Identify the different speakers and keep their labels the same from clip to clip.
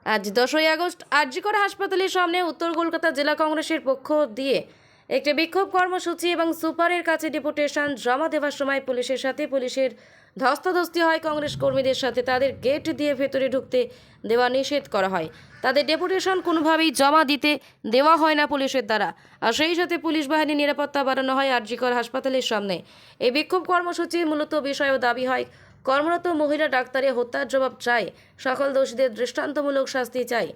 Speaker 1: আজ 10ই আগস্ট আরজিকর হাসপাতালের সামনে উত্তর কলকাতা জেলা কংগ্রেসের পক্ষ দিয়ে একটি বিক্ষোভ কর্মসূচি এবং সুপারের কাছে ডেপুটেশন জমা দেওয়ার সময় পুলিশের ধস্তাধস্তি হয়। কংগ্রেস কর্মীদের সাথে তাদের গেট দিয়ে ভেতরে ঢুকতে দেওয়া নিষেধ করা হয়। তাদের ডেপুটেশন কোনোভাবেই জমা দিতে দেওয়া হয় না পুলিশের দ্বারা, আর সেই সাথে পুলিশ বাহিনীর নিরাপত্তা বাড়ানো হয় আরজিকর হাসপাতালের সামনে। এই বিক্ষোভ কর্মসূচির মূলত বিষয় ও দাবি হয় কর্মরত মহিলা ডাক্তারের হত্যার জবাব চাই, সকল দোষীদের দৃষ্টান্তমূলক শাস্তি চাই।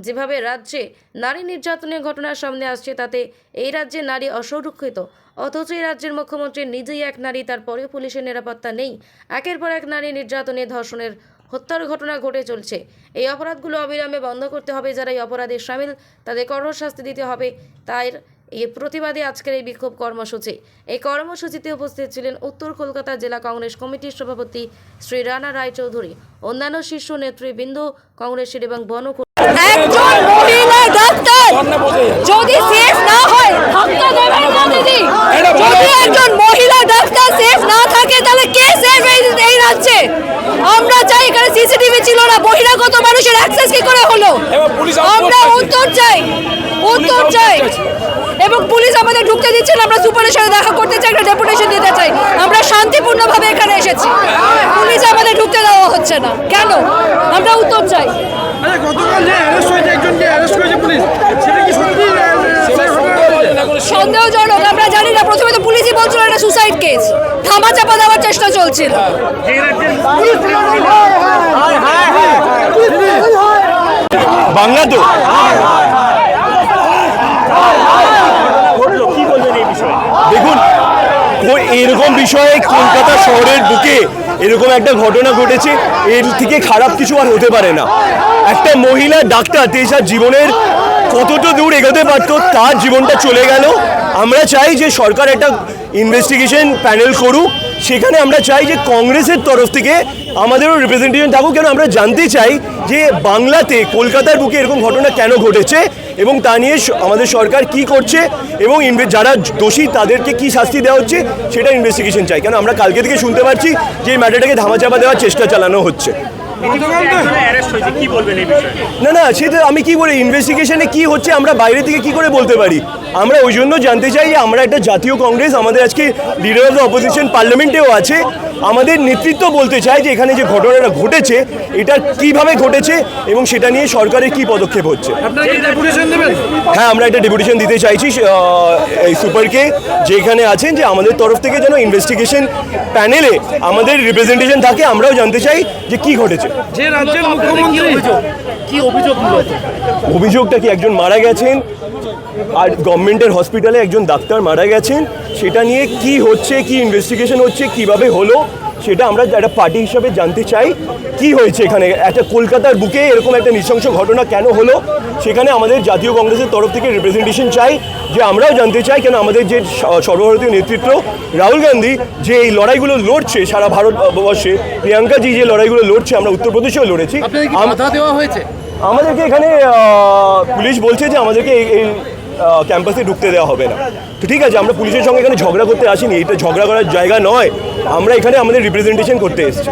Speaker 1: যেভাবে রাজ্যে নারী নির্যাতনের ঘটনা সামনে আসছে তাতে এই রাজ্যে নারী অসুরক্ষিত, অথচ এই রাজ্যের মুখ্যমন্ত্রী নিজেই এক নারী, তারপরেও পুলিশের নিরাপত্তা নেই। একের পর এক নারী নির্যাতনে, ধর্ষণের, হত্যার ঘটনা ঘটে চলছে। এই অপরাধগুলো অবিলম্বে বন্ধ করতে হবে, যারা এই অপরাধে সামিল তাদের কঠোর শাস্তি দিতে হবে। তাই এই প্রতিবাদে আজকের এই বিক্ষোভ কর্মসূচি। এই কর্মসূচিতে উপস্থিত ছিলেন উত্তর কলকাতা জেলা কংগ্রেস কমিটির সভাপতি শ্রী রানা রায়চৌধুরী, অন্যান্য শীর্ষ নেতৃবৃন্দ, কংগ্রেসের এবং
Speaker 2: একজন মহিলা ডাক্তার যদি সেফ না হয় ধাক্কা দেবেন না দিদি। যদি একজন মহিলা ডাক্তার সেফ না থাকে তাহলে কে সেফ এই রাজ্যে? আমরা চাই, এখানে সিসিটিভি ছিল না, বহিরাগত মানুষের অ্যাক্সেস কি করে হলো? আমরা উত্তর চাই এবং পুলিশ আমাদের ঢুকতে দিচ্ছে না। আমরা সুপারের সাথে দেখা করতে চাই, একটা ডেপুটেশন দিতে চাই। আমরা শান্তিপূর্ণভাবে এখানে এসেছি, পুলিশ আমাদের ঢুকতে দেওয়া হচ্ছে না কেন? আমরা উত্তর চাই। সন্দেহজনক, আমরা জানি না। প্রথমে তো পুলিশই বলছিল এটা সুসাইড কেস, ধামাচাপা দেওয়ার চেষ্টা চলছিল।
Speaker 3: বাংলা তো দেখুন, এরকম বিষয়ে কলকাতা শহরের বুকে এরকম একটা ঘটনা ঘটেছে, এর থেকে খারাপ কিছু আর হতে পারে না। একটা মহিলা ডাক্তার তার জীবনের কতটা দূর এগোতে পারতো, তার জীবনটা চলে গেল। আমরা চাই যে সরকার একটা ইনভেস্টিগেশন প্যানেল করুক, সেখানে আমরা চাই যে কংগ্রেসের তরফ থেকে আমাদেরও রিপ্রেজেন্টেশন থাকুক। কেন আমরা জানতে চাই যে বাংলাতে কলকাতার বুকে এরকম ঘটনা কেন ঘটেছে এবং তা নিয়ে আমাদের সরকার কি করছে এবং যারা দোষী তাদেরকে কি শাস্তি দেওয়া হচ্ছে সেটা ইনভেস্টিগেশন চাই। কেন আমরা কালকে থেকে শুনতে পাচ্ছি যে এই ম্যাটারটাকে ধামাচাপা দেওয়ার চেষ্টা চালানো হচ্ছে। না, সেটা আমি কি বলি, ইনভেস্টিগেশনে কি হচ্ছে আমরা বাইরে থেকে কি করে বলতে পারি? আমরা ওই জন্য জানতে চাই যে আমরা একটা জাতীয় কংগ্রেস, আমাদের আজকে লিডার অফ দ্য অপোজিশন পার্লামেন্টেও আছে, আমাদের নেতৃত্ব বলতে চায় যে এখানে যে ঘটনাটা ঘটেছে এটা কিভাবে ঘটেছে এবং সেটা নিয়ে সরকারের কি পদক্ষেপ হচ্ছে। হ্যাঁ, আমরা একটা ডেপুটেশন দিতে চাইছি এই সুপারকে, যেখানে আছেন যে আমাদের তরফ থেকে যেন ইনভেস্টিগেশন প্যানেলে আমাদের রিপ্রেজেন্টেশন থাকে। আমরাও জানতে চাই যে কি ঘটেছে।
Speaker 4: যে রাজ্যের মুখ্যমন্ত্রী কি
Speaker 3: অভিযোগটা কি একজন মারা গেছেন আর গভর্নমেন্টের হসপিটালে একজন ডাক্তার মারা গেছেন, সেটা নিয়ে কি হচ্ছে, কি ইনভেস্টিগেশন হচ্ছে, কিভাবে হলো, সেটা আমরা একটা পার্টি হিসাবে জানতে চাই। কি হয়েছে এখানে, একটা কলকাতার বুকে এরকম একটা নৃশংস ঘটনা কেন হলো, সেখানে আমাদের জাতীয় কংগ্রেসের তরফ থেকে রিপ্রেজেন্টেশন চাই। যে আমরাও জানতে চাই কেন আমাদের যে সর্বভারতীয় নেতৃত্ব রাহুল গান্ধী যে এই লড়াইগুলো লড়ছে সারা ভারতবর্ষে, প্রিয়াঙ্কাজি যে লড়াইগুলো লড়ছে, আমরা উত্তরপ্রদেশেও লড়েছি। আমাদেরকে এখানে পুলিশ বলছে যে আমাদেরকে এই ক্যাম্পাসে ঢুকতে দেওয়া হবে না। তো ঠিক আছে, আমরা পুলিশের সঙ্গে এখানে ঝগড়া করতে আসিনি, এটা ঝগড়া করার জায়গা নয়। আমরা এখানে আমাদের রিপ্রেজেন্টেশন করতে এসেছি।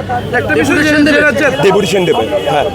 Speaker 3: ডেপুটেশন দেবেন? হ্যাঁ।